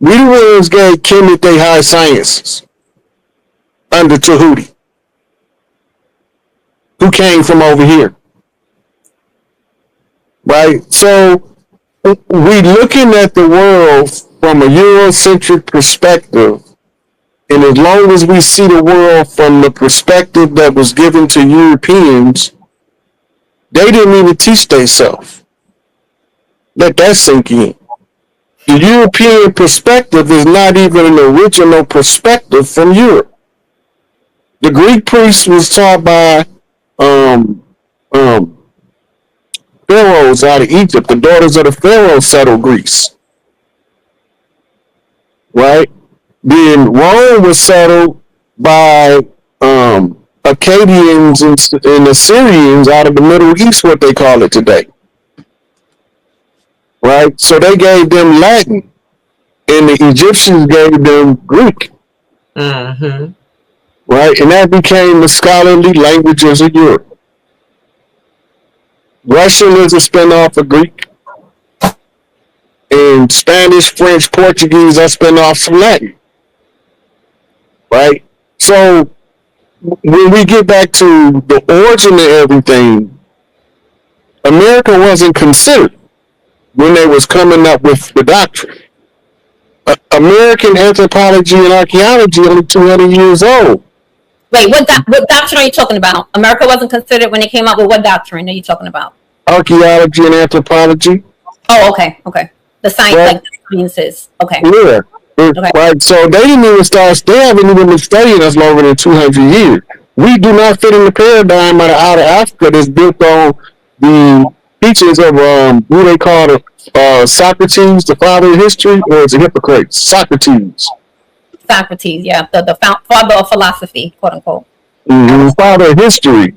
We the ones gave Kemet they high sciences under Tahuti, who came from over here, right? So we looking at the world from a Eurocentric perspective, and as long as we see the world from the perspective that was given to Europeans, they didn't even teach themselves. Let that sink in. The European perspective is not even an original perspective from Europe. The Greek priest was taught by pharaohs out of Egypt. The daughters of the pharaohs settled Greece, right? Then Rome was settled by Akkadians and Assyrians out of the Middle East, what they call it today, right? So they gave them Latin, and the Egyptians gave them Greek, Mm-hmm. right? And that became the scholarly languages of Europe. Russian is a spinoff of Greek, and Spanish, French, Portuguese are spinoffs from Latin, right? So when we get back to the origin of everything, America wasn't considered when they was coming up with the doctrine. American anthropology and archaeology only 200 years old. Wait, what doctrine are you talking about? America wasn't considered when they came up with what doctrine are you talking about? Archaeology and anthropology. Oh, okay. The science, Right. like the sciences. Okay. Yeah. Okay. Right. So they didn't even start, they haven't even been studying us longer than 200 years. We do not fit in the paradigm of out of Africa that's built on the teachings of who they call Socrates, the father of history, or is it Hippocrates? Socrates. Socrates, yeah, the father of philosophy, quote unquote. Mm-hmm. Father of history.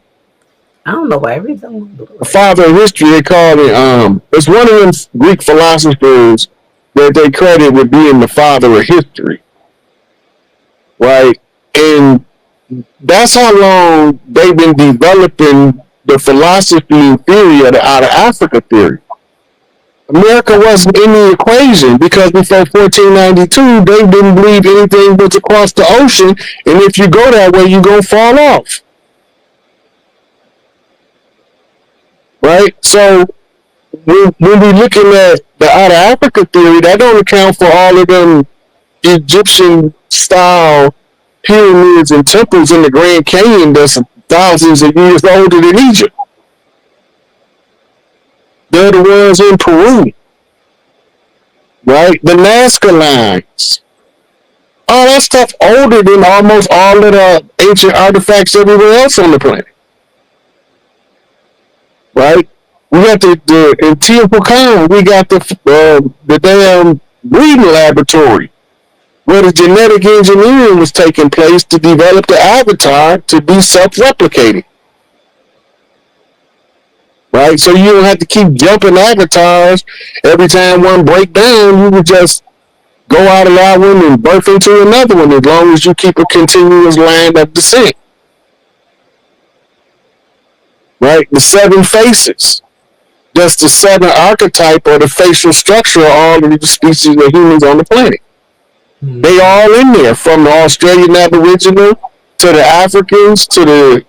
I don't know why everything. The father of history, they call it. It's one of them Greek philosophers that they credit with being the father of history, right? And that's how long they've been developing the philosophy and theory of the out of Africa theory. America wasn't in the equation because before 1492, they didn't believe anything was across the ocean, and if you go that way, you're going to fall off. Right? So when we're looking at the out of Africa theory, that don't account for all of them Egyptian style pyramids and temples in the Grand Canyon that's thousands of years older than Egypt. They're the ones in Peru, right? The Nazca lines. All that stuff older than almost all of the ancient artifacts everywhere else on the planet. Right? We got the in Teotihuacan, we got the damn breeding laboratory where the genetic engineering was taking place to develop the avatar to be self-replicating. Right? So you don't have to keep jumping avatars every time one break down. You would just go out of that one and birth into another one as long as you keep a continuous line of descent. Right? The 7 faces. That's the 7 archetype or the facial structure of all of the species of humans on the planet. Mm-hmm. They all in there, from the Australian Aboriginal to the Africans to the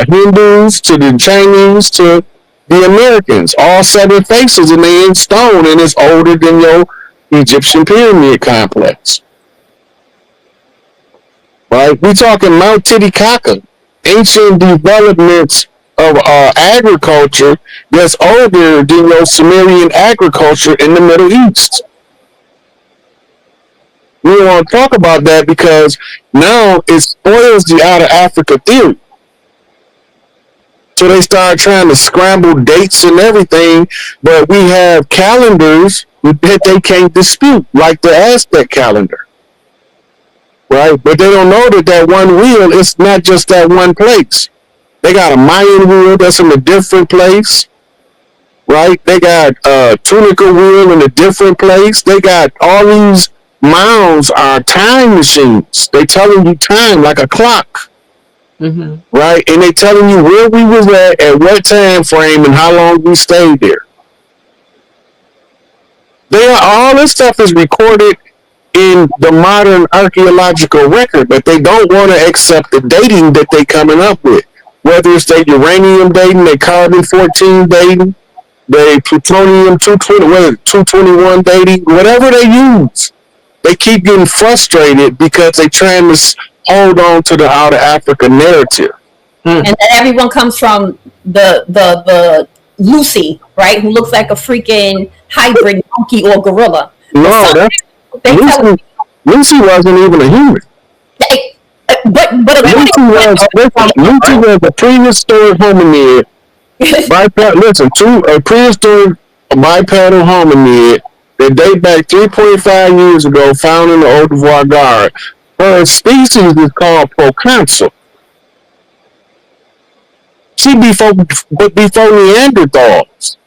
Hindus to the Chinese to the Americans. All 7 faces, and they in stone, and it's older than your Egyptian pyramid complex. Right? We talking Mount Titicaca, ancient developments of agriculture that's older than your Sumerian agriculture in the Middle East. We don't want to talk about that because now it spoils the out of Africa theory. So they start trying to scramble dates and everything, but we have calendars that they can't dispute, like the Aztec calendar. Right? But they don't know that one wheel is not just that one place. They got a Mayan wheel that's in a different place. Right? They got a Tunica wheel in a different place. They got all these mounds are time machines. They telling you time like a clock. Mm-hmm. Right? And they telling you where we was at what time frame, and how long we stayed there. All this stuff is recorded in the modern archaeological record, but they don't want to accept the dating that they coming up with. Whether it's their uranium dating, their carbon-14 dating, their plutonium-220, 221 dating, whatever they use, they keep getting frustrated because they're trying to hold on to the Out of Africa narrative. And that everyone comes from the Lucy, right? Who looks like a freaking hybrid monkey or gorilla. No, Lucy wasn't even a human. But Lucy was a prehistoric hominid. A prehistoric bipedal hominid that date back 3.5 years ago, found in the Old Devoir Guard. Her species is called proconsul. She before Neanderthals.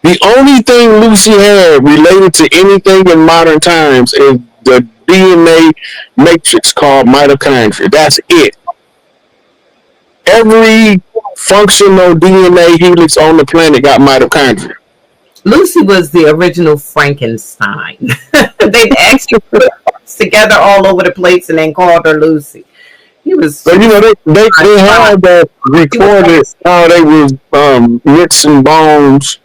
The only thing Lucy had related to anything in modern times is the DNA matrix called mitochondria. That's it. Every functional DNA helix on the planet got mitochondria. Lucy was the original Frankenstein. They actually put parts together all over the place and then called her Lucy. He was. So they had that recorded how they was mixing bones,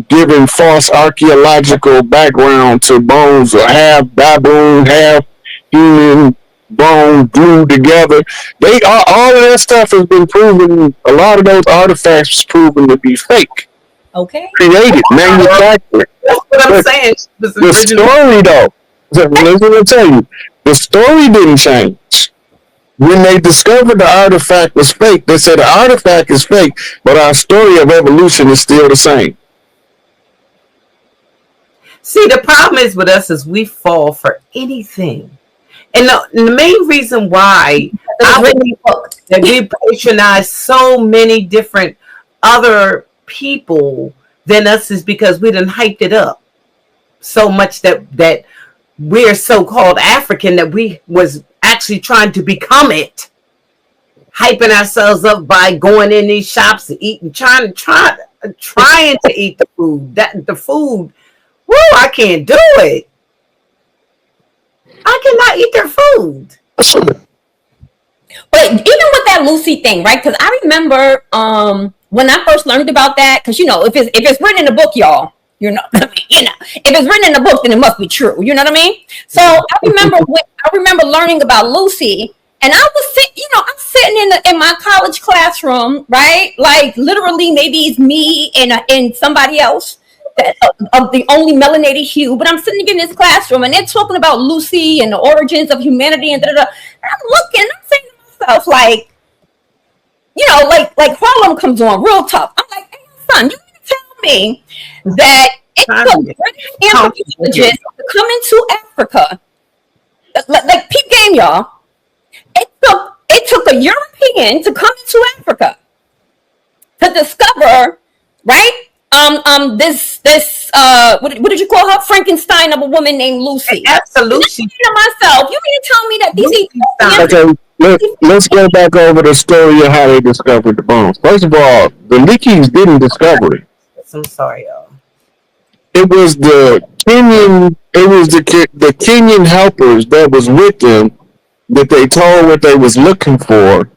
giving false archaeological background to bones of half baboon, half human bone glued together. All of that stuff has been proven. A lot of those artifacts proven to be fake. Okay. Created, manufactured. That's what I'm saying. The story, though, listen to tell you, the story didn't change. When they discovered the artifact was fake, they said the artifact is fake, but our story of evolution is still the same. See, the problem is with us is we fall for anything. And the main reason why that we patronize so many different other people than us is because we done hyped it up so much that we're so-called African that we was actually trying to become it, hyping ourselves up by going in these shops and eating, trying to eat the food. The food, woo! I can't do it. I cannot eat their food. But even with that Lucy thing, right? Because I remember when I first learned about that, because if it's written in a book, y'all, if it's written in a book, then it must be true. You know what I mean? So I remember learning about Lucy, and I was I'm sitting in my college classroom, right? Like literally, maybe it's me and somebody else of the only melanated hue, but I'm sitting in this classroom, and they're talking about Lucy and the origins of humanity and da-da-da. And I'm looking, I'm saying to myself, like Harlem comes on real tough. I'm like, hey, son, you mean to tell me that it took British anthropologists to come into Africa, like peep game, y'all. It took a European to come into Africa to discover, right? This what did you call her? Frankenstein of a woman named Lucy. Absolutely. To myself, you mean to tell me that these Okay, let's go back over the story of how they discovered the bones. First of all, the Leakeys didn't discover it. I'm sorry, y'all. It was the Kenyan helpers that was with them that they told what they was looking for,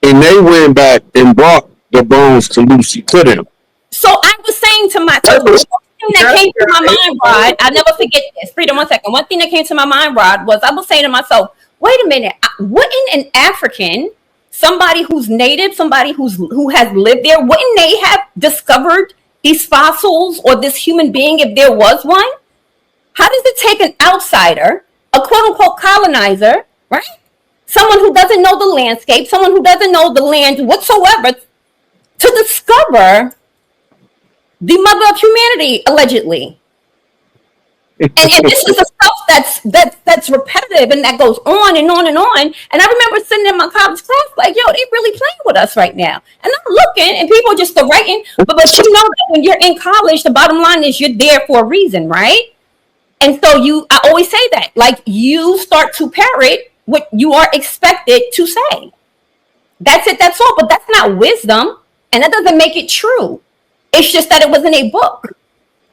and they went back and brought the bones to Lucy to them. So I was saying to myself, one thing that came to my mind, Rod, I'll never forget this. Freedom, 1 second. One thing that came to my mind, Rod, was I was saying to myself, wait a minute, wouldn't an African, somebody who's native, somebody who has lived there, wouldn't they have discovered these fossils or this human being if there was one? How does it take an outsider, a quote-unquote colonizer, right? Someone who doesn't know the landscape, someone who doesn't know the land whatsoever, to discover the mother of humanity, allegedly? And this is the stuff that's repetitive and that goes on and on and on. And I remember sitting in my college class like, yo, they really playing with us right now. And I'm looking and people just are writing. But you know that when you're in college, the bottom line is you're there for a reason, right? And so I always say that, like, you start to parrot what you are expected to say. That's it, that's all. But that's not wisdom. And that doesn't make it true. It's just that it was in a book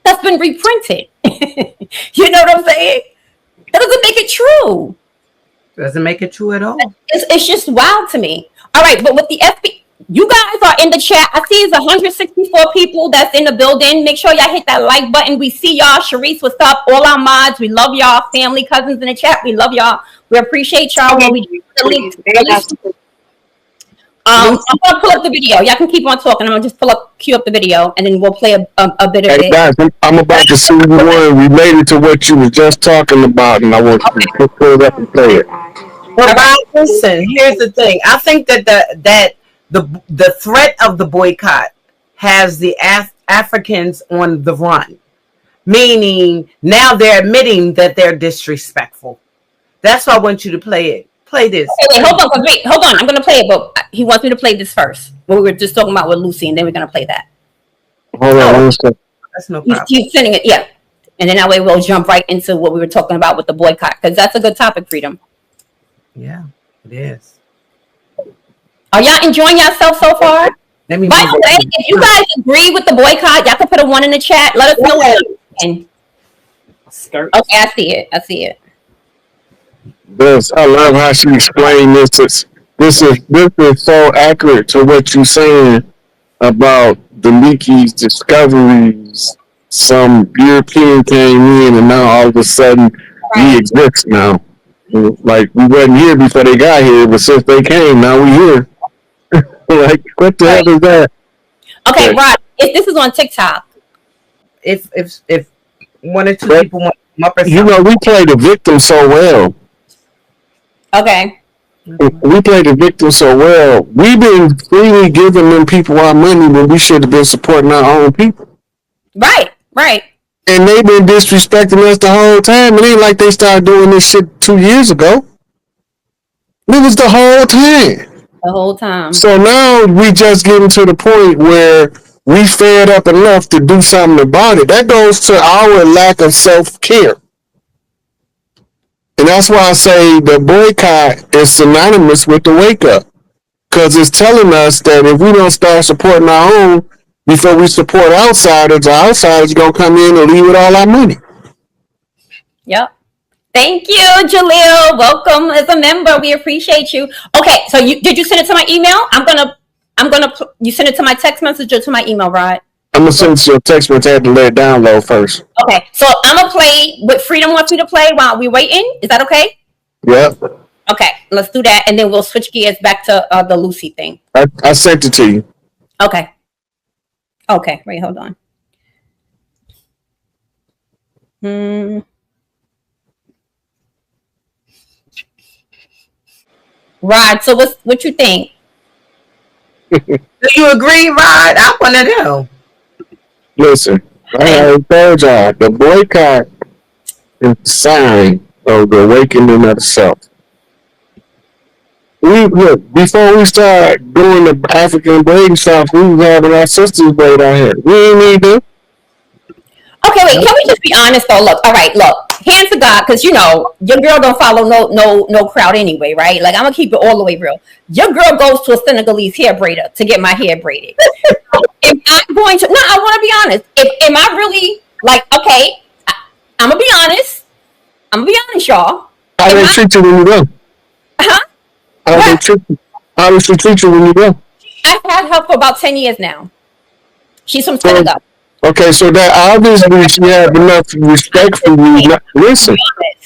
that's been reprinted. You know what I'm saying? That doesn't make it true. Doesn't make it true at all. It's just wild to me. All right, but with the FB, you guys are in the chat. I see it's 164 people that's in the building. Make sure y'all hit that like button. We see y'all. Sharice, what's up? All our mods, we love y'all. Family, cousins in the chat, we love y'all. We appreciate y'all. When we do the link, I'm gonna pull up the video. Y'all can keep on talking. I'm gonna just cue up the video, and then we'll play a bit of it. Guys, I'm about to see one related to what you were just talking about, and I want you to pull it up and play it. Well, listen, here's the thing. I think that the threat of the boycott has the Africans on the run, meaning now they're admitting that they're disrespectful. That's why I want you to play it. Play this. Wait, hold on. I'm going to play it, but he wants me to play this first. What we were just talking about with Lucy, and then we're going to play that. Hold on one second. That's no problem. He's sending it, yeah. And then that way we'll jump right into what we were talking about with the boycott, because that's a good topic, Freedom. Yeah, it is. Are y'all enjoying yourself so far? Let me. By the way, if you guys agree with the boycott, y'all can put a 1 in the chat. Let us know. Skirt. Okay, I see it. This, I love how she explained this. This is so accurate to what you're saying about the Leakey's discoveries. Some European came in, and now all of a sudden we exist now. Like, we wasn't here before they got here, but since they came, now we here. Like, what the hell is that? Okay, Rod, if this is on TikTok. If 1 or 2 people want to come up or something. You know, we play the victim so well. Okay. We play the victim so well. We've been freely giving them people our money when we should have been supporting our own people. Right. And they've been disrespecting us the whole time. It ain't like they started doing this shit 2 years ago. It was the whole time. The whole time. So now we just getting to the point where we fed up enough to do something about it. That goes to our lack of self-care. And that's why I say the boycott is synonymous with the wake up. Because it's telling us that if we don't start supporting our own before we support outsiders, the outsiders are going to come in and leave with all our money. Yep. Thank you, Jaleel. Welcome as a member. We appreciate you. Okay, so did you send it to my email? You send it to my text message or to my email, right? I'm going to send it to your text message. I had to let it download first. Okay, so I'm going to play what Freedom wants me to play while we're waiting. Is that okay? Yep. Okay, let's do that, and then we'll switch gears back to the Lucy thing. I sent it to you. Okay, wait, hold on. Rod, so what you think? Do you agree, Rod? I want to know. Listen, I told y'all, the boycott is a sign of the awakening of the self. Look, before we start doing the African braiding stuff, we was having our sisters braid our hair. We ain't need to. Okay, wait, can we just be honest though? Look, all right, look, hands to God, because you know, your girl don't follow no crowd anyway, right? Like, I'm gonna keep it all the way real. Your girl goes to a Senegalese hair braider to get my hair braided. If I'm going to, no, I want to be honest. Am I really, like, okay, I'm gonna be honest, y'all. How they treat you when you go? Huh? How does she treat you when you go? I've had her for about 10 years now. She's from Senegal. Okay, so that obviously she had enough respect for you. Listen,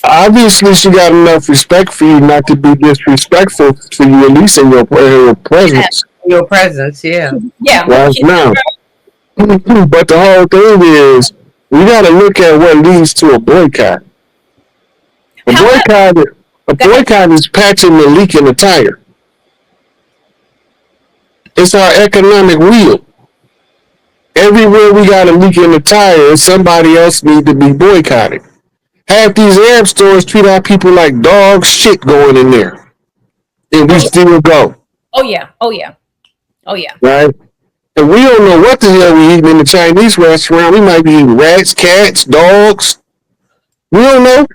obviously she got enough respect for you not to be disrespectful to you, at least in your presence. Your presence, yeah. Yeah. Right now. But the whole thing is, we got to look at what leads to a boycott. A boycott is patching the leak in the tire. It's our economic wheel. Everywhere we got a leak in the tire, somebody else need to be boycotted. Half these Arab stores treat our people like dog shit going in there. And we still go. Oh yeah. Right? And we don't know what the hell we eating in the Chinese restaurant. We might be eating rats, cats, dogs. We don't know.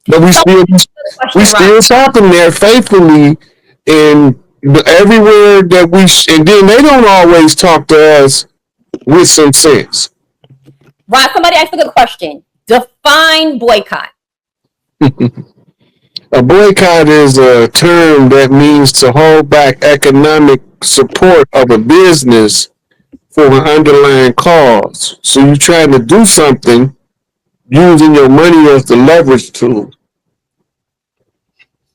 But we still shopping there faithfully, and everywhere that and then they don't always talk to us with some sense. Ron, somebody asked a good question. Define boycott. A boycott is a term that means to hold back economic support of a business for an underlying cause. So you're trying to do something using your money as the leverage tool,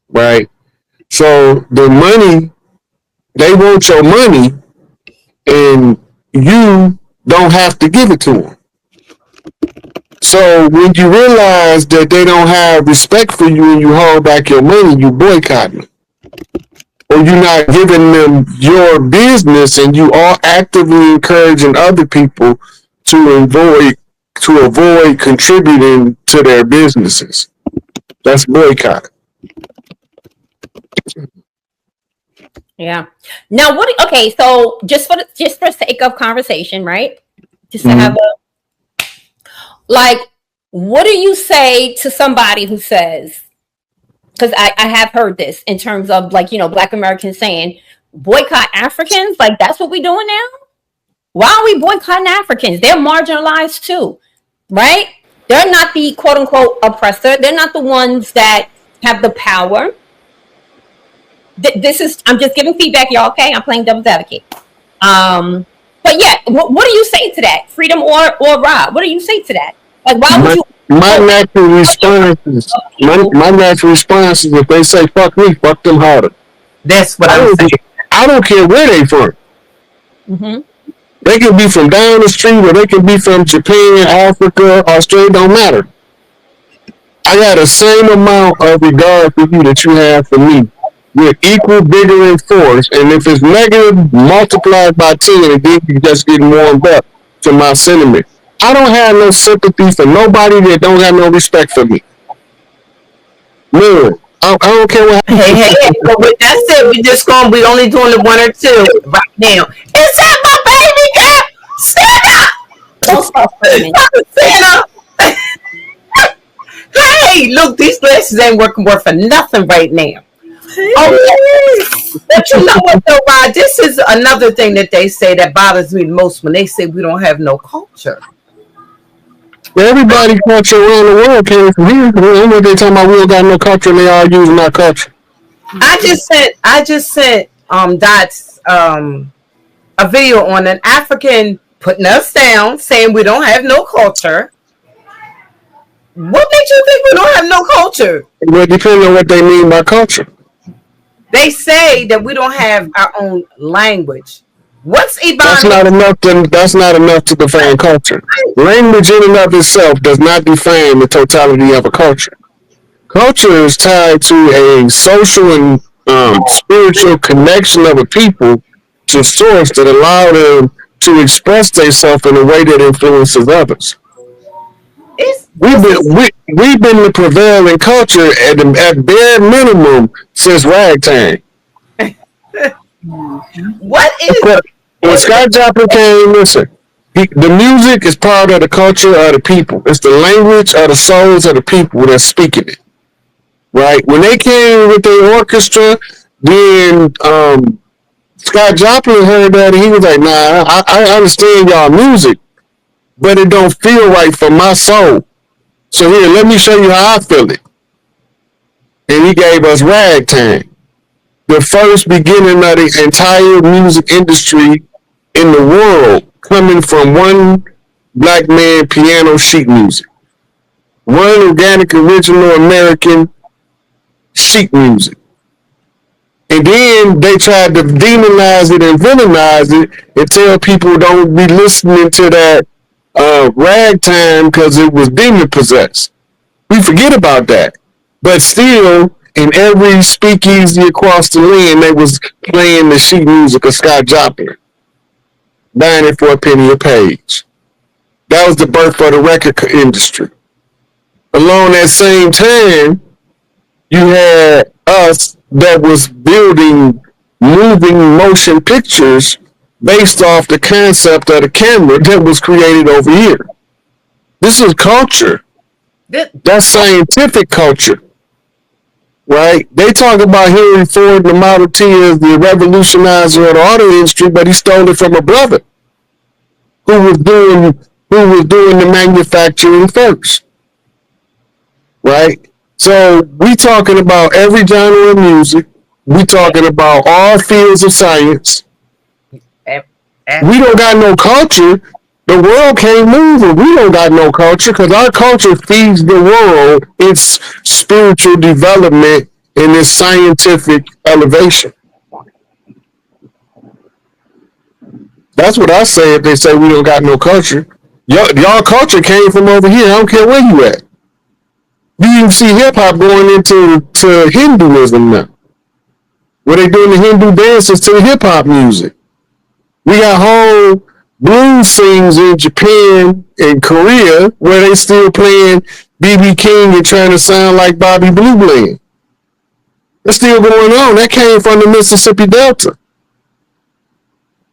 right? So the money, they want your money, and you don't have to give it to them. So when you realize that they don't have respect for you and you hold back your money, you boycott them. Or you're not giving them your business, and you are actively encouraging other people to avoid contributing to their businesses. That's boycott. Yeah. Now, what? Okay, so just for sake of conversation, right? Just to have a like, what do you say to somebody who says? Because I have heard this in terms of like Black Americans saying boycott Africans. Like that's what we're doing now. Why are we boycotting Africans? They're marginalized too, right? They're not the quote unquote oppressor. They're not the ones that have the power. I'm just giving feedback, y'all. Okay, I'm playing devil's advocate. But yeah, what do you say to that? Freedom or Rob? What do you say to that? Like, why would you? My natural response is if they say fuck me, fuck them harder. That's what I'm saying. I don't care where they from. Mm-hmm. They can be from down the street, or they can be from Japan, Africa, Australia. Don't matter. I got the same amount of regard for you that you have for me, with equal vigor and force. And if it's negative, multiplied by 10, and then you just get warmed up to my sentiment. I don't have no sympathy for nobody that don't have no respect for me. No, I don't care what. Hey, but with that said, we only doing the one or two right now. Is that my baby girl? Stand up! Don't stop screaming. Stand up! Hey, look, these glasses ain't working worth for nothing right now. Oh, but you know what though, Rod? This is another thing that they say that bothers me the most when they say we don't have no culture. Everybody culture around the world came from here. You know they talking about we don't got no culture, and they all using our culture. I just sent Dots a video on an African putting us down, saying we don't have no culture. What makes you think we don't have no culture? Well, depending on what they mean by culture. They say that we don't have our own language. What's Ebonics? That's not enough to define culture. Language in and of itself does not define the totality of a culture. Culture is tied to a social and spiritual connection of a people to source that allow them to express themselves in a way that influences others. We've been the prevailing culture at bare minimum since ragtime. What is when Scott Joplin came? Listen, the music is part of the culture of the people. It's the language of the souls of the people that's speaking it. Right? When they came with their orchestra, then Scott Joplin heard that and he was like, "Nah, I understand y'all music, but it don't feel right for my soul. So here, let me show you how I feel it." And he gave us ragtime, the first beginning of the entire music industry in the world, coming from one black man piano sheet music, one organic original American sheet music. And then they tried to demonize it and villainize it and tell people don't be listening to that ragtime because it was demon possessed. We forget about that. But still, in every speakeasy across the land, they was playing the sheet music of Scott Joplin, buying it for a penny a page. That was the birth of the record industry. Along that same time, you had us that was building moving motion pictures based off the concept of the camera that was created over here. This is culture. That's scientific culture. Right? They talk about Henry Ford and the Model T as the revolutionizer of the auto industry, but he stole it from a brother who was doing the manufacturing first. Right? So we talking about every genre of music. We talking about all fields of science. We don't got no culture. The world can't move and we don't got no culture because our culture feeds the world its spiritual development and its scientific elevation. That's what I say if they say we don't got no culture. Y'all culture came from over here. I don't care where you at. You even see hip hop going into Hinduism now, where they doing the Hindu dances to the hip hop music. We got whole blues sings in Japan and Korea where they still playing BB King and trying to sound like Bobby Blue Bland. That's still going on. That came from the Mississippi Delta.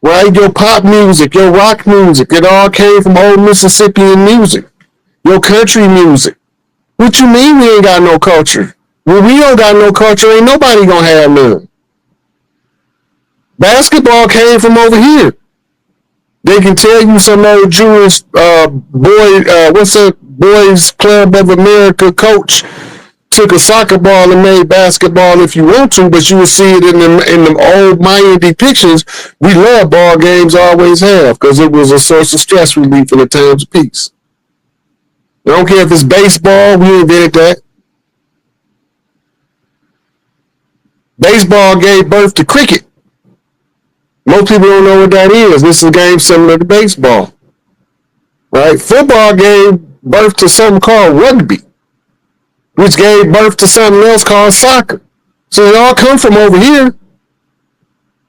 Right? Your pop music, your rock music, it all came from old Mississippian music. Your country music. What you mean we ain't got no culture? When we don't got no culture, ain't nobody gonna have none. Basketball came from over here. They can tell you some old Jewish what's that Boys Club of America coach took a soccer ball and made basketball if you want to, but you will see it in them old Mayan depictions. We love ball games, always have, because it was a source of stress relief in the times of peace. I don't care if it's baseball, we invented that. Baseball gave birth to cricket. Most people don't know what that is. This is a game similar to baseball. Right? Football gave birth to something called rugby, which gave birth to something else called soccer. So it all come from over here.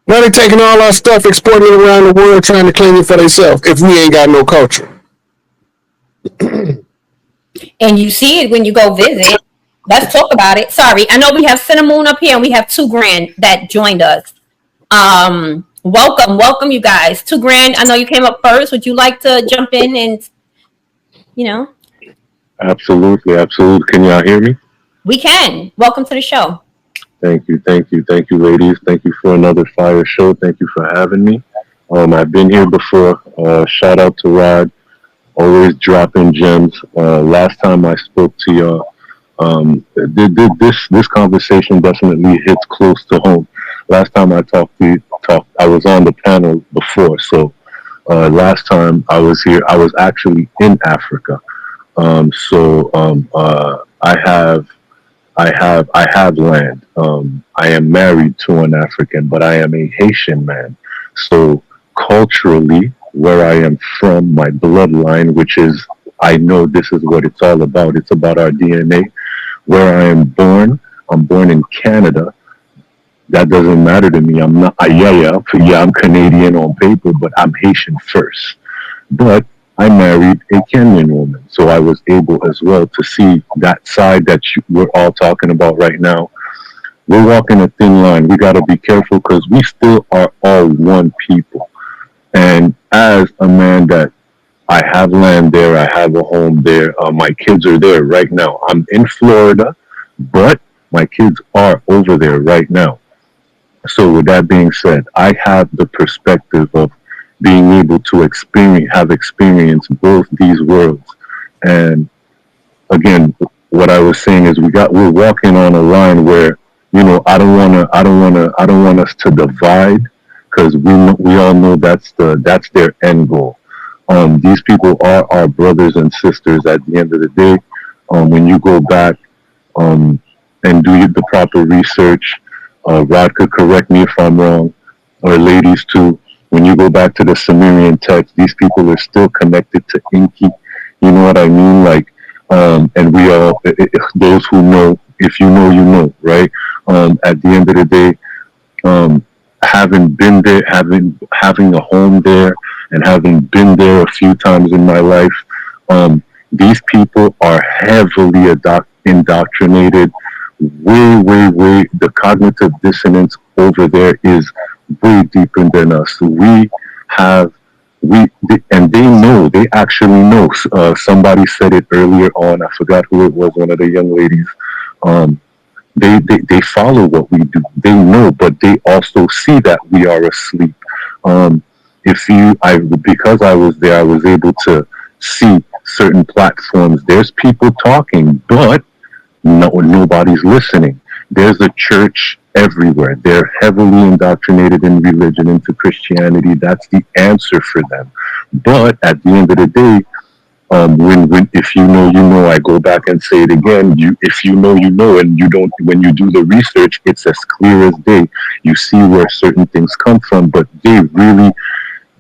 Now they're taking all our stuff, exporting it around the world, trying to claim it for themselves if we ain't got no culture. And you see it when you go visit. Let's talk about it. Sorry, I know we have Cinnamon up here and we have 2 Grand that joined us. Welcome, you guys. 2 Grand, I know you came up first. Would you like to jump in and, Absolutely. Can y'all hear me? We can. Welcome to the show. Thank you, ladies. Thank you for another fire show. Thank you for having me. I've been here before. Shout out to Rod. Always dropping gems. Last time I spoke to y'all, this conversation definitely hits close to home. Last time I I was on the panel before. So last time I was here, I was actually in Africa. I have land. I am married to an African, but I am a Haitian man. So culturally, where I am from, my bloodline, which is, I know this is what it's all about. It's about our DNA. Where I am born, I'm born in Canada. That doesn't matter to me. I'm not, I'm Canadian on paper, but I'm Haitian first. But I married a Kenyan woman, so I was able as well to see that side that we're all talking about right now. We're walking a thin line. We got to be careful because we still are all one people. And as a man that I have land there, I have a home there, my kids are there right now. I'm in Florida, but my kids are over there right now. So with that being said, I have the perspective of being able to have experienced both these worlds. And again, what I was saying is we're walking on a line where, I don't want us to divide, because we all know that's their end goal. These people are our brothers and sisters at the end of the day. When you go back and do the proper research, Rod could correct me if I'm wrong, or ladies too. When you go back to the Sumerian text, these people are still connected to Inki. You know what I mean? Like, and we all, those who know, if you know, you know, right? At the end of the day, having been there, having a home there, and having been there a few times in my life, these people are heavily indoctrinated. Way. The cognitive dissonance over there is way deeper than us. And they know, they actually know. Somebody said it earlier on, I forgot who it was, one of the young ladies. They follow what we do. They know, but they also see that we are asleep. Because I was there, I was able to see certain platforms. There's people talking, but nobody's listening. There's a church everywhere. They're heavily indoctrinated in religion, into Christianity. That's the answer for them. But at the end of the day, when if you know, you know. I go back and say it again. If you know, you know, and you don't. When you do the research, it's as clear as day. You see where certain things come from, but they really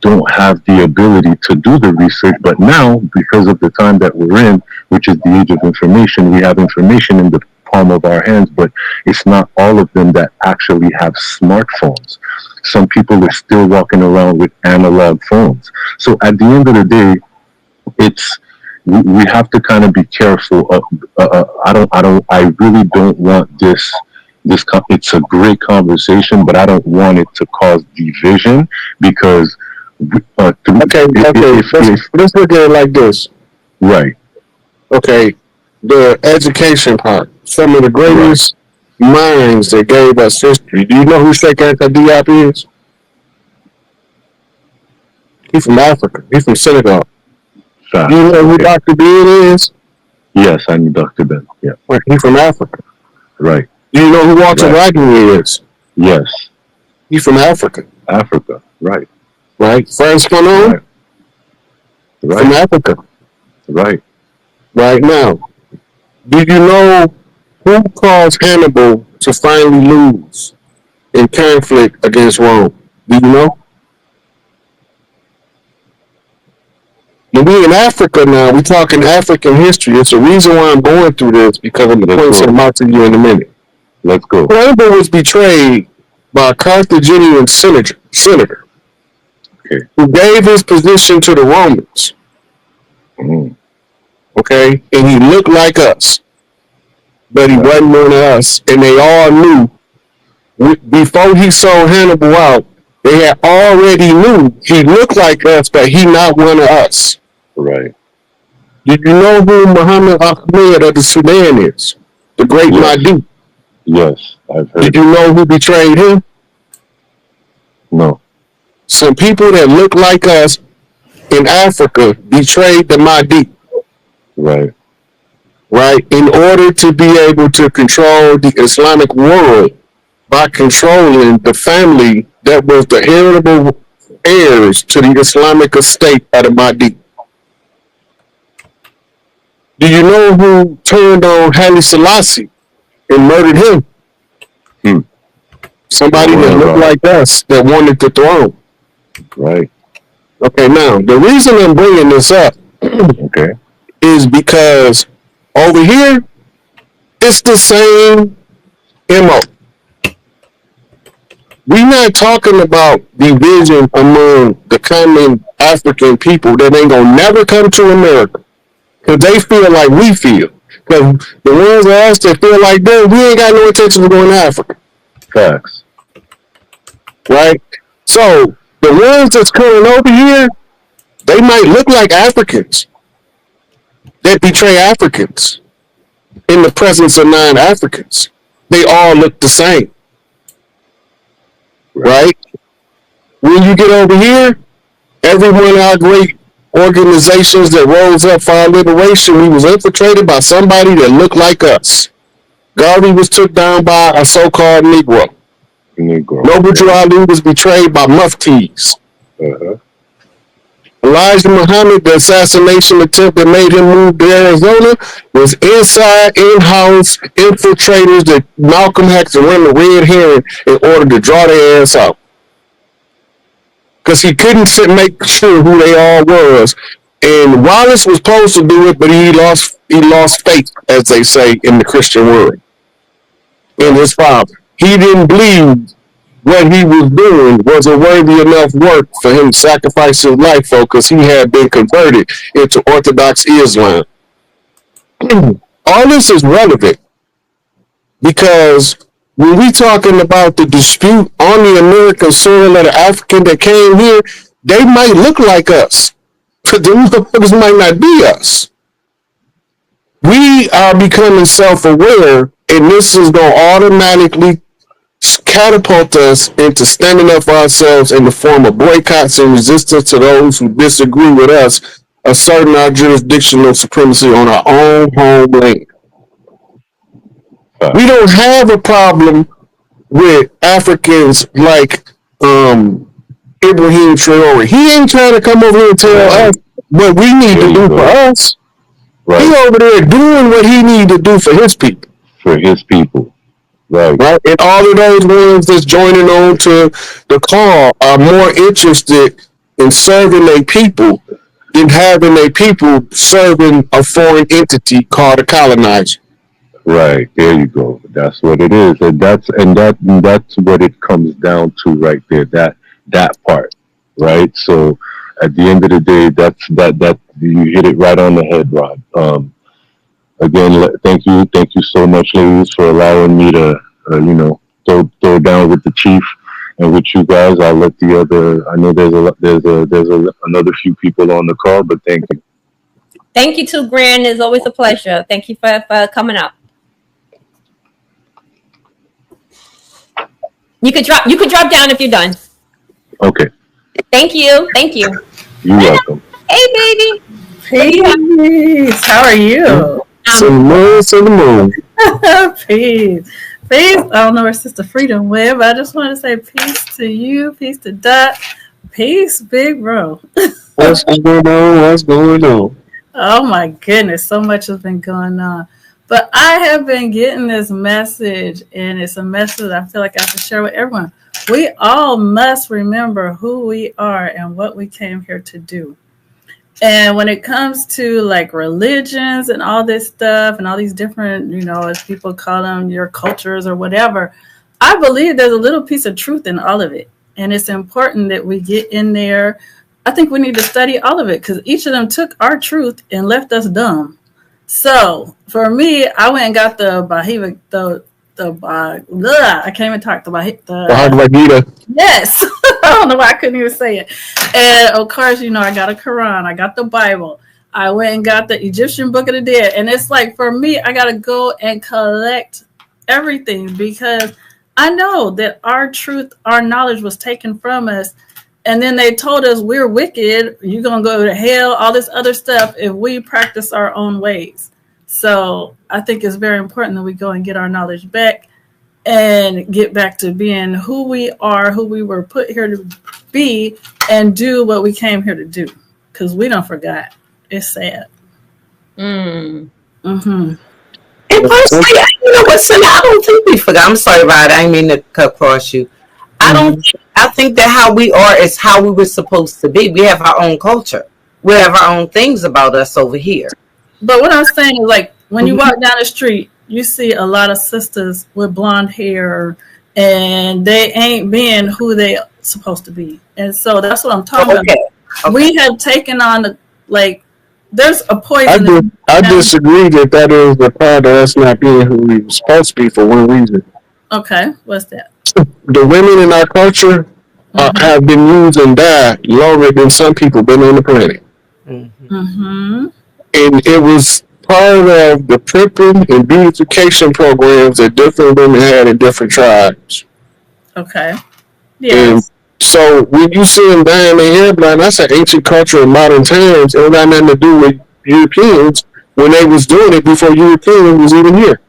don't have the ability to do the research. But now, because of the time that we're in, which is the age of information, we have information in the palm of our hands, but it's not all of them that actually have smartphones. Some people are still walking around with analog phones. So at the end of the day, we have to kind of be careful. I really don't want this. It's a great conversation, but I don't want it to cause division because. Let's look at it like this. Right. Okay, the education part. Some of the greatest minds that gave us history. Do you know who Sheikh NEGPIFOR is? He's from Africa. He's from Senegal. Do you know who Dr. Ben is? Yes, I know Dr. Ben. Yeah. He's from Africa. Right. Do you know who Walter Wagner is? Yes. He's from Africa. Africa. Right. Right. Frantz Fanon? Right. From Africa. Right. Right now. Do you know who caused Hannibal to finally lose in conflict against Rome? Do you know? When we in Africa now, we're talking African history. It's the reason why I'm going through this because of the points I'm about to you in a minute. Let's go. Hannibal was betrayed by a Carthaginian senator who gave his position to the Romans. Okay? And he looked like us. But he wasn't one of us. And they all knew, before he sold Hannibal out, they had already knew he looked like us, but he not one of us. Right. Did you know who Muhammad Ahmed of the Sudan is? The great Mahdi. Yes, I've heard. Did you know who betrayed him? No. Some people that look like us in Africa betrayed the Mahdi. Right. Right? In order to be able to control the Islamic world by controlling the family that was the heritable heirs to the Islamic estate of the Mahdi. Do you know who turned on Haile Selassie and murdered him? Somebody that looked like us that wanted the throne. Right. Okay, now, the reason I'm bringing this up is because over here, it's the same MO. We're not talking about division among the common African people that ain't gonna never come to America because they feel like we feel. Because the ones of us that feel like that, we ain't got no intention of going to Africa. Facts. Right? So the ones that's coming over here, they might look like Africans that betray Africans in the presence of non-Africans. They all look the same. Right? When you get over here, every one of our great organizations that rose up for our liberation, we was infiltrated by somebody that looked like us. Garvey was took down by a so-called Negro. Noble Drew Ali was betrayed by muftis. Elijah Muhammad, the assassination attempt that made him move to Arizona, was inside, in-house infiltrators that Malcolm had to run the red herring in order to draw their ass out. Because he couldn't make sure who they all was. And Wallace was supposed to do it, but he lost faith, as they say in the Christian world, in his father. He didn't believe what he was doing was a worthy enough work for him to sacrifice his life for, because he had been converted into Orthodox Islam. All this is relevant because when we talking about the dispute on the American soil of the African that came here, they might look like us, but the motherfuckers might not be us. We are becoming self-aware, and this is going to automatically catapult us into standing up for ourselves in the form of boycotts and resistance to those who disagree with us, asserting our jurisdictional supremacy on our own homeland. We don't have a problem with Africans like Ibrahim Traore. He ain't trying to come over here and tell us what we need to do for us. Right. He over there doing what he need to do for his people. For his people. Right. Right. And all of those ones that's joining on to the call are more interested in serving their people than having their people serving a foreign entity called a colonizer. Right, there you go. That's what it is, and that's what it comes down to right there. That part, right? So at the end of the day, that you hit it right on the head, Rod. Again, thank you so much, ladies, for allowing me to throw down with the chief and with you guys. I'll let the other. I know there's another few people on the call, but thank you. Thank you too, Gran. It's always a pleasure. Thank you for coming up. You could drop down if you're done. Okay. Thank you. You're welcome. Hey, baby. Peace. How are you? Some moon. Peace. I don't know where Sister Freedom went, but I just want to say peace to you, peace to Dot, peace, big bro. What's going on? Oh my goodness, so much has been going on. But I have been getting this message, and it's a message I feel like I have to share with everyone. We all must remember who we are and what we came here to do. And when it comes to like religions and all this stuff and all these different, as people call them, your cultures or whatever, I believe there's a little piece of truth in all of it. And it's important that we get in there. I think we need to study all of it because each of them took our truth and left us dumb. So for me, I went and got the I can't even talk about the Bhagavad Gita. Yes. I don't know why I couldn't even say it. And of course, I got a Quran, I got the Bible. I went and got the Egyptian Book of the Dead. And it's like, for me, I got to go and collect everything because I know that our truth, our knowledge was taken from us. And then they told us we're wicked, you're going to go to hell, all this other stuff if we practice our own ways. So I think it's very important that we go and get our knowledge back and get back to being who we are, who we were put here to be, and do what we came here to do. Because we don't forget. It's sad. And personally, you know what, Cindy, I don't think we forgot. I'm sorry, Rod, I didn't mean to cut across you. I think that how we are is how we were supposed to be. We have our own culture. We have our own things about us over here. But what I'm saying is, like, when you walk down the street, you see a lot of sisters with blonde hair, and they ain't being who they supposed to be. And so that's what I'm talking about. Okay. We have taken on, there's a poison. I disagree that is the part of us not being who we were supposed to be for one reason. Okay, what's that? The women in our culture have been used and died longer than some people been on the planet. And it was part of the primping and beautification programs that different women had in different tribes. Okay. Yeah. And so when you see them dyeing their hair blonde, that's an ancient culture in modern times. It don't got nothing to do with Europeans when they was doing it before Europeans was even here.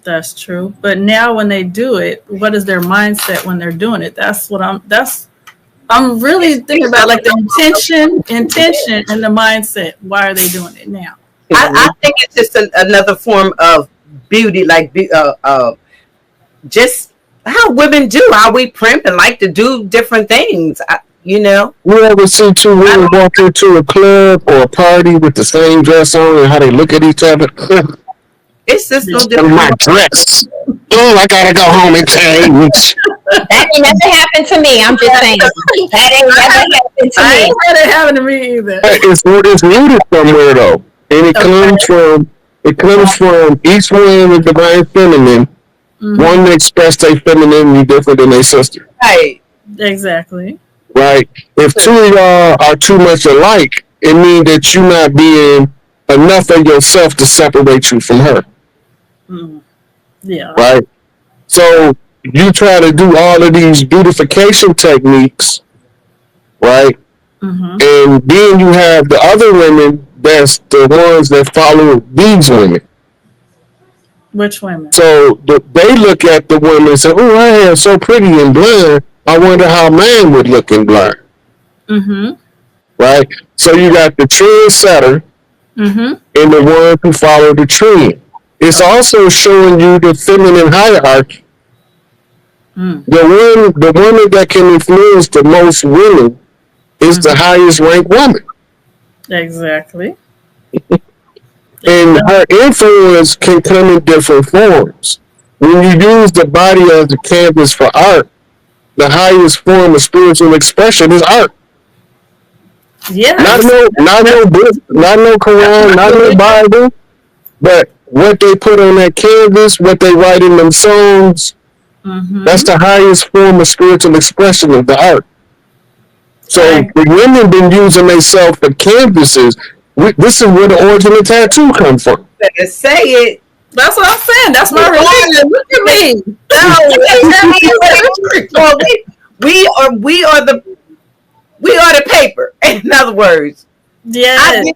That's true. But now when they do it, what is their mindset when they're doing it? I'm really thinking about like the intention and the mindset. Why are they doing it now? I think it's just another form of beauty, just how women do, how we primp and like to do different things, You ever see two women walk into a club or a party with the same dress on and how they look at each other? It's just no different. My dress. Oh, I gotta go home and change. That ain't never happened to me. I'm just saying. That ain't never happened to me. I ain't had it happen to me either. It's rooted somewhere though, and it comes from each one with divine feminine. One express their femininity different than their sister. Right. Exactly. Right. If two of y'all are too much alike, it means that you're not being enough of yourself to separate you from her. Yeah. Right. So you try to do all of these beautification techniques, right? And then you have the other women that's the ones that follow these women. Which women? So they look at the women and say, "Oh, her hair is so pretty and blonde. I wonder how man would look in blonde." Mm-hmm. Right? So you got the trend setter and the ones who follow the trend. It's also showing you the feminine hierarchy. The woman that can influence the most women is the highest ranked woman. Exactly. And her influence can come in different forms. When you use the body as a canvas for art, the highest form of spiritual expression is art. Yeah. Not no book, not no Quran, not no Bible, but what they put on that canvas, what they write in them songs, that's the highest form of spiritual expression of the art. So the women been using themselves for canvases. This is where the origin of tattoo come from. Better say it. That's what I'm saying. That's my religion. Look at me. We are the paper. In other words, yeah, I get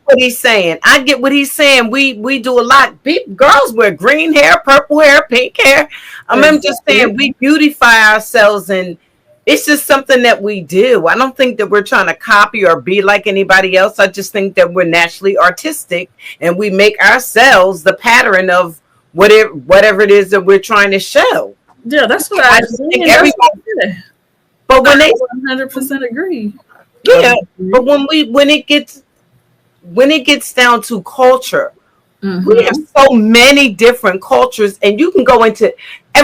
what he's saying. We do a lot. Girls wear green hair, purple hair, pink hair. I'm just saying we beautify ourselves, and it's just something that we do. I don't think that we're trying to copy or be like anybody else. I just think that we're naturally artistic, and we make ourselves the pattern of whatever it is that we're trying to show. Yeah, that's what I think. But when they 100% agree. Yeah, but when it gets down to culture, we have so many different cultures, and you can go into.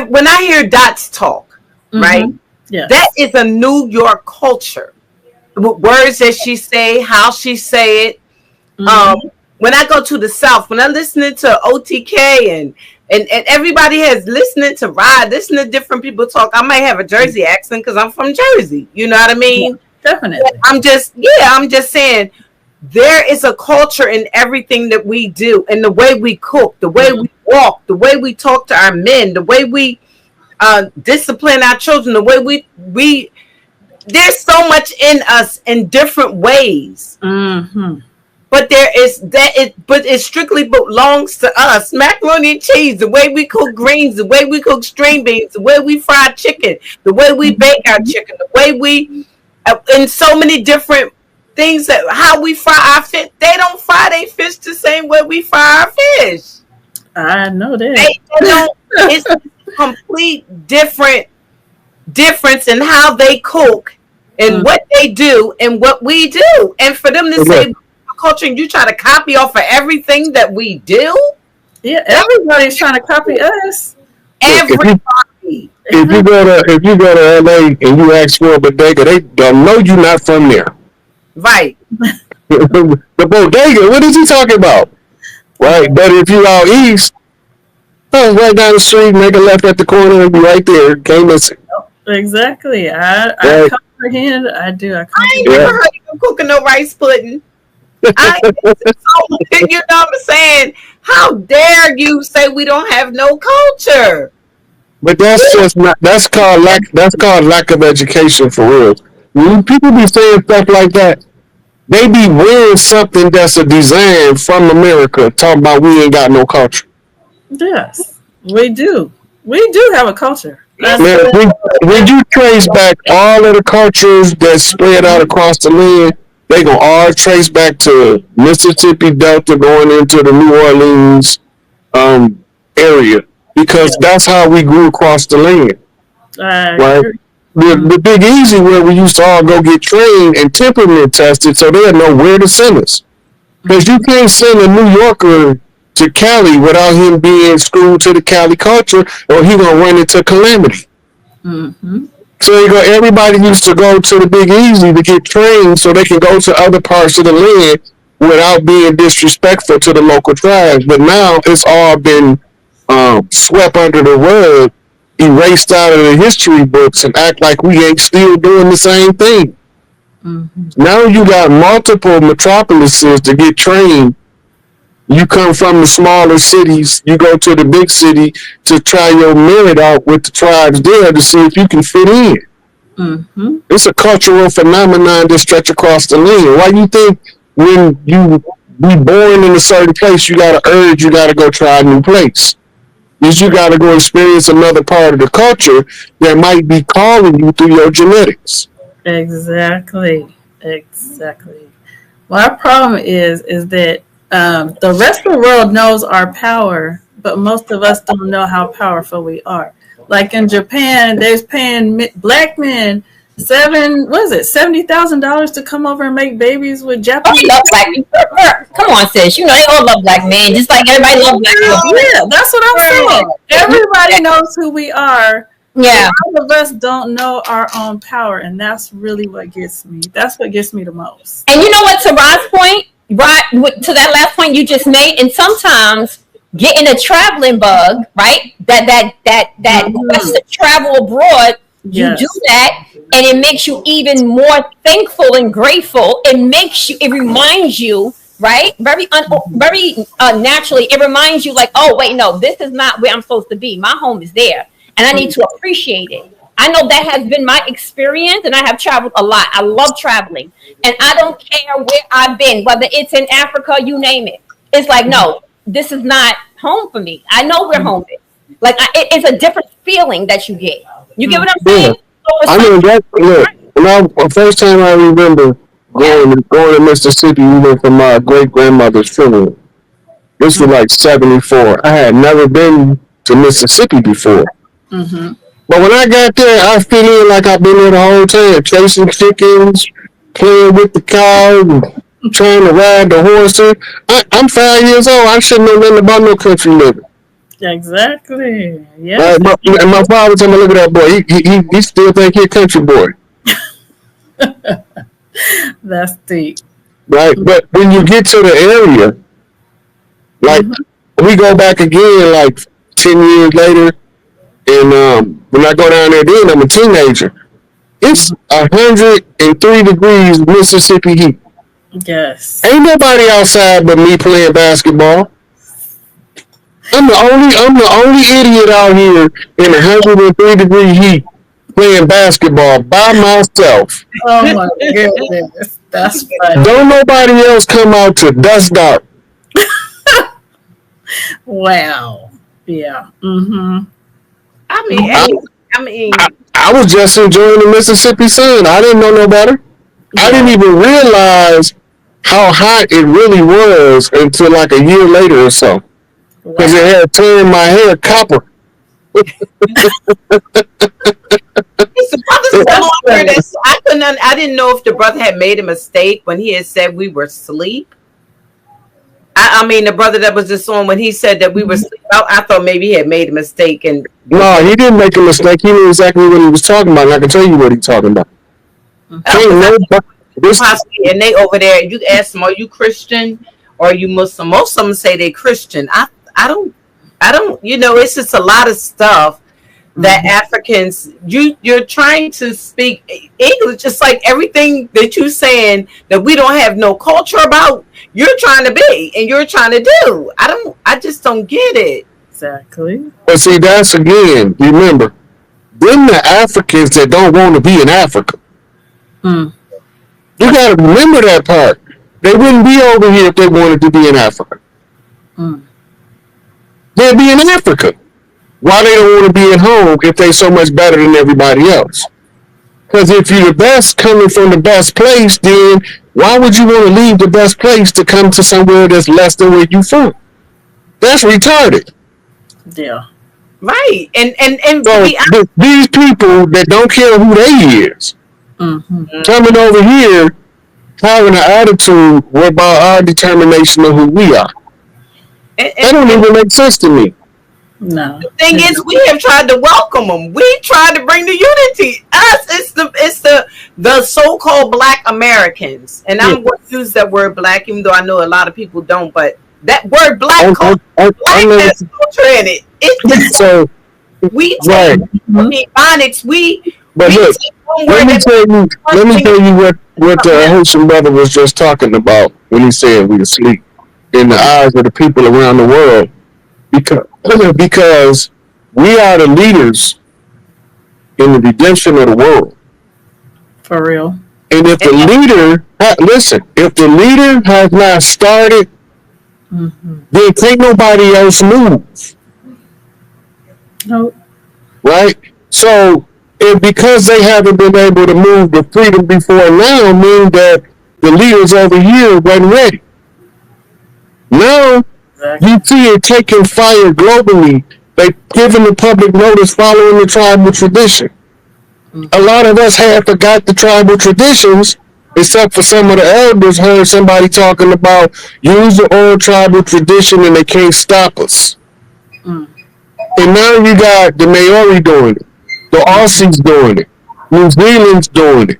When I hear Dots talk, right? Yeah, that is a New York culture. Words that she say, how she say it. When I go to the South, when I'm listening to OTK and everybody has listening to Rod, listening to different people talk, I might have a Jersey accent because I'm from Jersey. You know what I mean? Yeah, definitely. I'm just saying there is a culture in everything that we do, and the way we cook, the way we walk, the way we talk to our men, the way we discipline our children, the way we there's so much in us in different ways. But but it strictly belongs to us. Macaroni and cheese, the way we cook greens, the way we cook string beans, the way we fry chicken, the way we bake our chicken, the way we in so many different things, that how we fry our fish. They don't fry their fish the same way we fry our fish. I know that. They don't. It's a complete difference in how they cook and what they do and what we do. And for them to say culture and you try to copy off of everything that we do. Yeah, everybody's trying to copy us. Everybody. If you go to LA and you ask for a bodega, they don't know you're not from there. Right. The bodega, what is he talking about? Right. But if you out east, right down the street, make a left at the corner and be right there. Can't miss it. Exactly. I comprehend. I do. I ain't never heard of you cooking no rice pudding. You know what I'm saying? How dare you say we don't have no culture? But that's called lack of education for real. When people be saying stuff like that, they be wearing something that's a design from America, talking about we ain't got no culture. Yes, we do. We do have a culture. Man, when you trace back all of the cultures that spread out across the land, they gonna all trace back to Mississippi Delta going into the New Orleans area, because that's how we grew across the land. Right? The Big Easy, where we used to all go get trained and temperament tested, so they'll know where to send us. Because you can't send a New Yorker to Cali without him being schooled to the Cali culture, or he gonna run into calamity. So everybody used to go to the Big Easy to get trained so they can go to other parts of the land without being disrespectful to the local tribes. But now it's all been swept under the rug, erased out of the history books, and act like we ain't still doing the same thing. Now you got multiple metropolises to get trained. You come from the smaller cities, you go to the big city to try your merit out with the tribes there to see if you can fit in. It's a cultural phenomenon that stretch across the land. Why you think when you be born in a certain place, you got to urge, you got to go try a new place? is you got to go experience another part of the culture that might be calling you through your genetics. Exactly. My problem is that the rest of the world knows our power, but most of us don't know how powerful we are. Like in Japan, they're paying black men $70,000 to come over and make babies with Japanese. They love black people. Come on, sis. You know they all love black men, just like everybody loves black people. Yeah, that's what I'm saying. Everybody knows who we are. Yeah. All of us don't know our own power, and that's really what gets me. That's what gets me the most. And you know what, to Rod's point, Rod, to that last point you just made, and sometimes getting a traveling bug, right? That request to travel abroad, you do that, and it makes you even more thankful and grateful. It reminds you, right? Very naturally, it reminds you like, oh wait, no, this is not where I'm supposed to be. My home is there, and I need to appreciate it. I know that has been my experience, and I have traveled a lot. I love traveling, and I don't care where I've been, whether it's in Africa, you name it. It's like, no, this is not home for me. I know where home is. Like, it's a different feeling that you get. You get what I'm saying? Yeah. I mean, the first time I remember going to Mississippi, we went for my great-grandmother's funeral. This was like 1974. I had never been to Mississippi before. Mm-hmm. But when I got there, I feel like I've been there the whole time, chasing chickens, playing with the cows, trying to ride the horses. I'm 5 years old. I shouldn't know nothing about no country living. Exactly. Yeah. And my father told me, look at that boy. He still think he a country boy. That's deep. Right? But when you get to the area, like, we go back again, like, 10 years later, and when I go down there then, I'm a teenager. It's 103 degrees Mississippi heat. Yes. Ain't nobody outside but me playing basketball. I'm the only idiot out here in 103 degree heat playing basketball by myself. Oh my goodness. That's funny. Don't nobody else come out to dust dark. Wow. Yeah. Mm-hmm. I was just enjoying the Mississippi sun. I didn't know no better. I didn't even realize how hot it really was until like a year later or so. Because it had turned my hair copper. I didn't know if the brother had made a mistake when he had said we were asleep. I mean, the brother that was just on when he said that we were asleep. I thought maybe he had made a mistake. No, he didn't make a mistake. He knew exactly what he was talking about. And I can tell you what he's talking about. And they over there, you ask them, are you Christian or are you Muslim? Most of them say they're Christian. I don't, it's just a lot of stuff that Africans, you're trying to speak English, just like everything that you're saying that we don't have no culture about, you're trying to be and you're trying to do. I just don't get it. Exactly. But see, that's again, remember, them the Africans that don't want to be in Africa. You got to remember that part. They wouldn't be over here if they wanted to be in Africa. They'd be in Africa. Why they don't want to be at home if they're so much better than everybody else? Because if you're the best coming from the best place, then why would you want to leave the best place to come to somewhere that's less than where you from? That's retarded. Yeah. Right. And so these people that don't care who they is, coming over here having an attitude about our determination of who we are. That don't even make sense to me. No. The thing is, we have tried to welcome them. We tried to bring the unity. It's the so-called Black Americans, and I'm going to use that word Black, even though I know a lot of people don't. But that word Black culture, Black has culture in it. It's just so we take Ebonics. But look, let me tell you what the Haitian brother was just talking about when he said we asleep in the eyes of the people around the world, because we are the leaders in the redemption of the world. For real. And if the leader, if the leader has not started, then can't nobody else move. Nope. Right? So, because they haven't been able to move the freedom before now, mean that the leaders over here wasn't ready. Now, Exactly. you see it taking fire globally. They giving the public notice following the tribal tradition. A lot of us have forgot the tribal traditions, except for some of the elders heard somebody talking about use the old tribal tradition and they can't stop us. Mm. And now you got the Maori doing it, the Aussies doing it, New Zealand's doing it,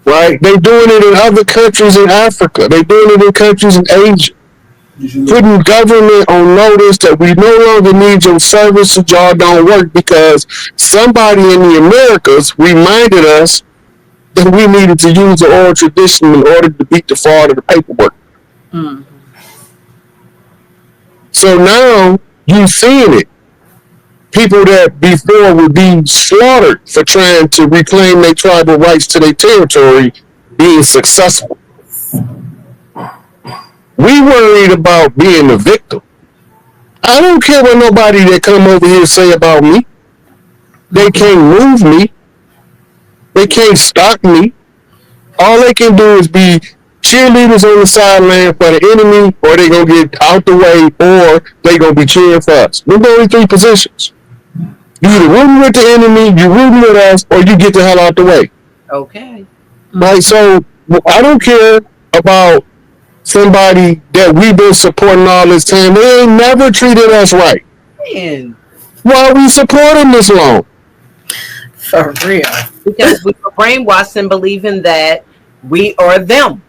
right? They doing it in other countries in Africa. They doing it in countries in Asia. Putting government on notice that we no longer need your service and y'all don't work because somebody in the Americas reminded us that we needed to use the old tradition in order to beat the fraud of the paperwork. Mm. So now you seeing it. People that before would be slaughtered for trying to reclaim their tribal rights to their territory being successful. We worried about being the victim. I don't care what nobody that come over here say about me. They can't move me. They can't stop me. All they can do is be cheerleaders on the sideline for the enemy, or they gonna get out the way, or they gonna be cheering for us. There's only three positions. You either rooting with the enemy, you rooting with us, or you get the hell out the way. Okay. Right? So I don't care about somebody that we've been supporting all this time. They ain't never treated us right. Man. Why are we supporting this long? For real. Because we were brainwashed in believing that we are them.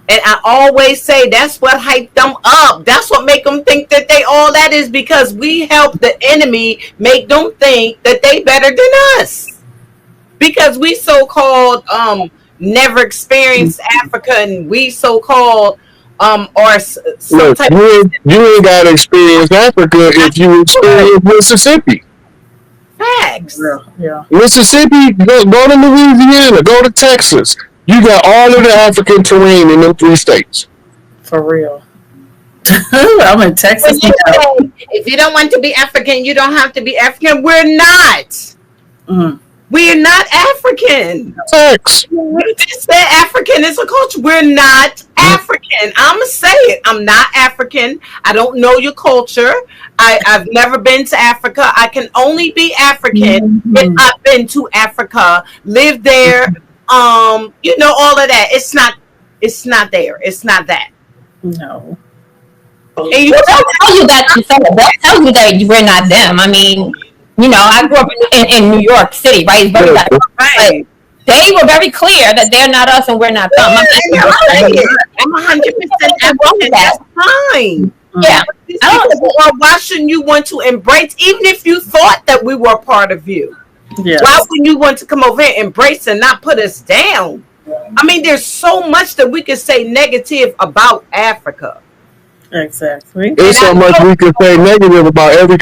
And I always say that's what hyped them up. That's what make them think that they all that is because we help the enemy make them think that they better than us. Because we so-called never experienced Africa and we so-called are some Look, type you ain't got to experience Africa if you experience Mississippi. facts. Yeah. Mississippi, go to Louisiana, go to Texas. You got all of the African terrain in them three states. For real. I'm in Texas. If you don't want to be African, you don't have to be African. We're not. Mm. We're not African. Facts. You just said African is a culture. We're not African. I'm going to say it. I'm not African. I don't know your culture. I've never been to Africa. I can only be African if I've been to Africa, lived there, you know, all of that. It's not there. It's not that. No. And you They'll tell you that themselves. They'll tell you that we're not them. I mean, you know, I grew up in New York City, right? It's very right. But they were very clear that they're not us and we're not them. I'm 100% African. That's fine. Yeah. Why shouldn't you want to embrace, even if you thought that we were a part of you? Yeah. Why wouldn't you want to come over here and embrace and not put us down? I mean, there's so much that we could say negative about Africa. Exactly. There's so much we can say negative about every